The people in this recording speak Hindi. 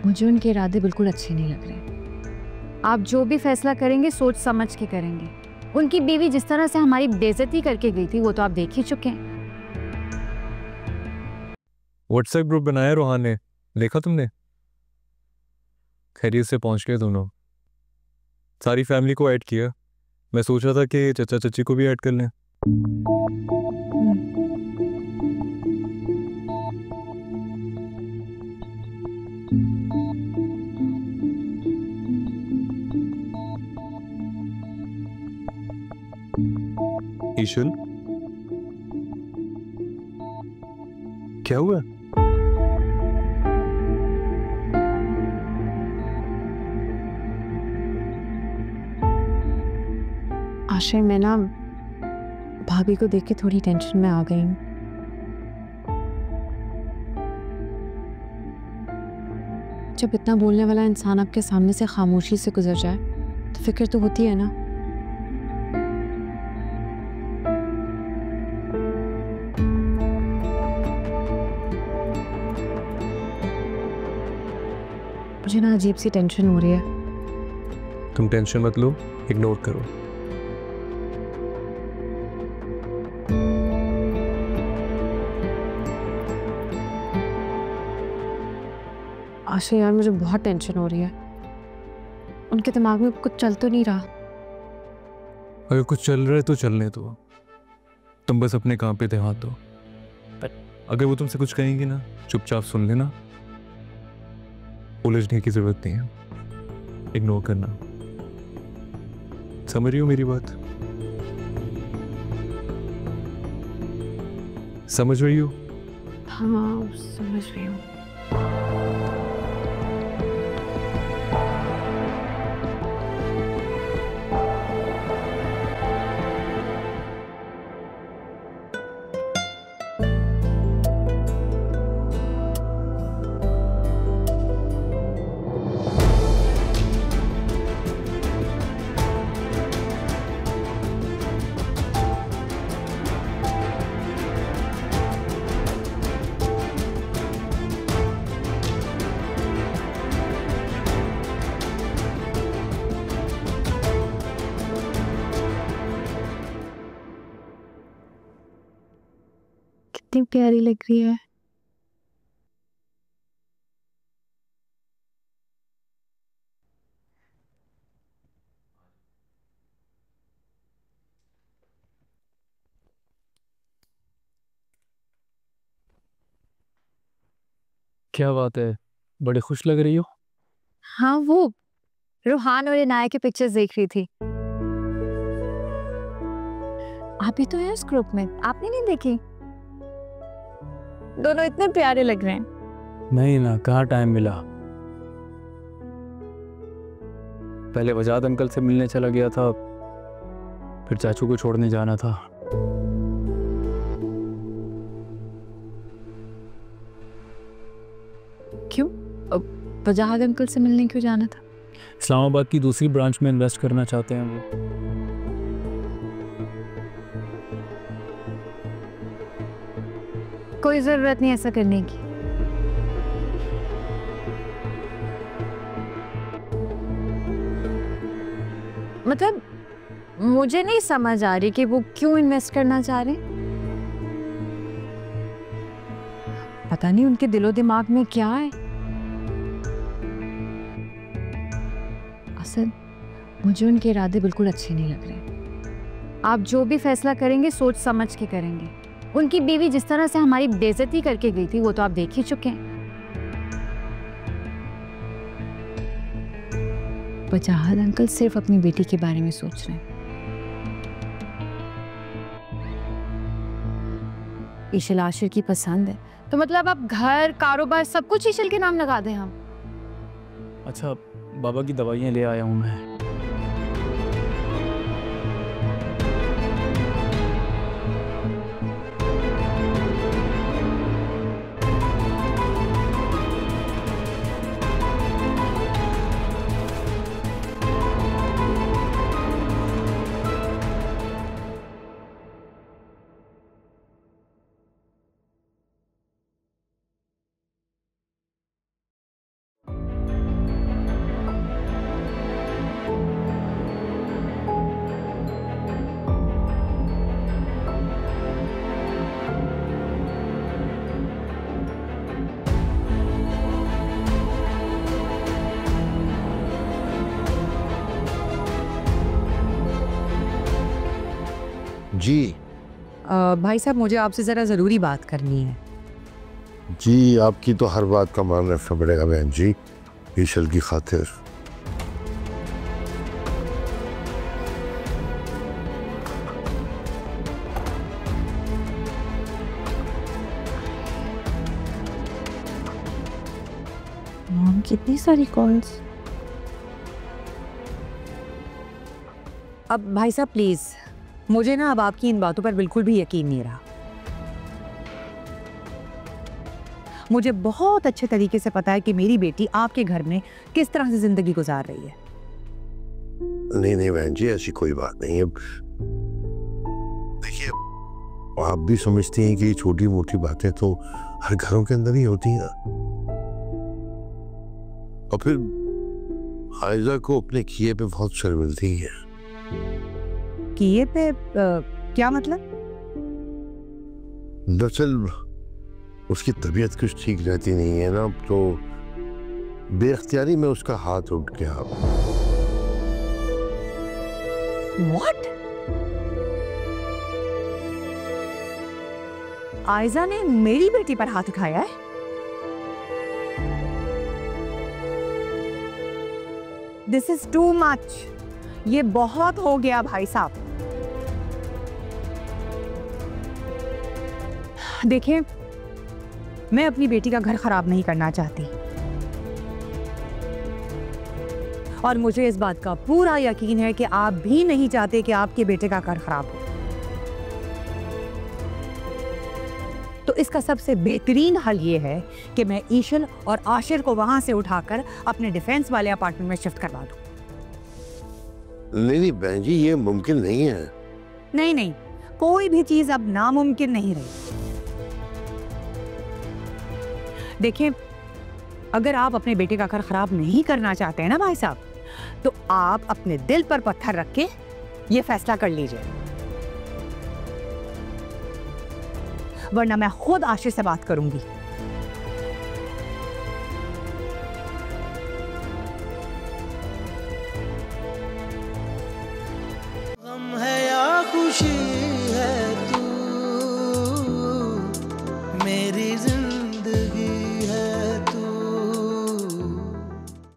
मुझे उनके इरादे बिल्कुल अच्छे नहीं लग रहे। आप जो भी फैसला करेंगे सोच समझ के करेंगे। उनकी बीवी जिस तरह से हमारी बेइज्जती करके गई थी वो तो आप देख ही चुके हैं। व्हाट्सएप ग्रुप बनाया रोहान ने, देखा तुमने? खैरियत से पहुंच गए दोनों, सारी फैमिली को ऐड किया। मैं सोच रहा था कि चचा चची को भी ऐड कर लें। ईशल, क्या हुआ? आशय, मैं ना भाभी को देख के थोड़ी टेंशन में आ गई हूँ। जब इतना बोलने वाला इंसान आपके सामने से खामोशी से गुजर जाए तो फिक्र तो होती है ना। मुझे ना अजीब सी टेंशन हो रही है। तुम टेंशन मत लो, इग्नोर करो। आशय यार, मुझे बहुत टेंशन हो रही है। उनके दिमाग में कुछ चल तो नहीं रहा। अगर कुछ चल रहा है तो चलने दो, तुम बस अपने काम पे ध्यान दो। अगर वो तुमसे कुछ कहेंगे ना, चुपचाप सुन लेना, उलझने की जरूरत नहीं है, इग्नोर करना। समझ रही हो मेरी बात? समझ रही हो? हाँ, समझ रही हूँ। कितनी प्यारी लग रही है। क्या बात है, बड़े खुश लग रही हो। हाँ, वो रोहान और इनाया के पिक्चर्स देख रही थी। आप भी तो हैं उस ग्रुप में, आपने नहीं देखी? दोनों इतने प्यारे लग रहे हैं। नहीं ना, कहाँ टाइम मिला। पहले वजाद अंकल से मिलने चला गया था, फिर चाचू को छोड़ने जाना था। क्यों? वजाहद अंकल से मिलने क्यों जाना था? इस्लामाबाद की दूसरी ब्रांच में इन्वेस्ट करना चाहते हैं वो। कोई जरूरत नहीं ऐसा करने की। मतलब मुझे नहीं समझ आ रही कि वो क्यों इन्वेस्ट करना चाह रहे हैं। पता नहीं उनके दिलो दिमाग में क्या है। असल मुझे उनके इरादे बिल्कुल अच्छे नहीं लग रहे। आप जो भी फैसला करेंगे सोच समझ के करेंगे। उनकी बीवी जिस तरह से हमारी बेइज्जती करके गई थी वो तो आप देख ही चुके हैं। वजाहद अंकल सिर्फ अपनी बेटी के बारे में सोच रहे हैं। ईशल आशिर की पसंद है तो मतलब अब घर कारोबार सब कुछ ईशल के नाम लगा दें हम। अच्छा, बाबा की दवाइयाँ ले आया हूँ मैं। जी भाई साहब, मुझे आपसे ज़रा ज़रूरी बात करनी है। जी, आपकी तो हर बात का मान रखना पड़ेगा बहन जी, ईशल की खातिर। मॉम, कितनी सारी कॉल्स। अब भाई साहब प्लीज़, मुझे ना अब आपकी इन बातों पर बिल्कुल भी यकीन नहीं रहा। मुझे बहुत अच्छे तरीके से पता है कि मेरी बेटी आपके घर में किस तरह से जिंदगी गुजार रही है। नहीं नहीं बहन जी, ऐसी कोई बात नहीं है। देखिए, आप भी समझती हैं कि छोटी मोटी बातें तो हर घरों के अंदर ही होती हैं। और फिर आयजा को अपने किए पे बहुत शर्मिंदगी है। किए पे क्या मतलब? दरअसल उसकी तबीयत कुछ ठीक रहती नहीं है ना, तो बेख्तियारी में उसका हाथ उठ गया। What? आयजा ने मेरी बेटी पर हाथ उठाया है? This is too much. ये बहुत हो गया भाई साहब। देखिए, मैं अपनी बेटी का घर खराब नहीं करना चाहती, और मुझे इस बात का पूरा यकीन है कि आप भी नहीं चाहते कि आपके बेटे का घर खराब हो। तो इसका सबसे बेहतरीन हल ये है कि मैं ईशल और आशिर को वहां से उठाकर अपने डिफेंस वाले अपार्टमेंट में शिफ्ट करवा दूं। नहीं नहीं बहन जी, ये मुमकिन नहीं है। नहीं नहीं, कोई भी चीज अब नामुमकिन नहीं रही। देखिए, अगर आप अपने बेटे का घर खराब नहीं करना चाहते हैं ना भाई साहब, तो आप अपने दिल पर पत्थर रख के ये फैसला कर लीजिए, वरना मैं खुद आशिर से बात करूंगी।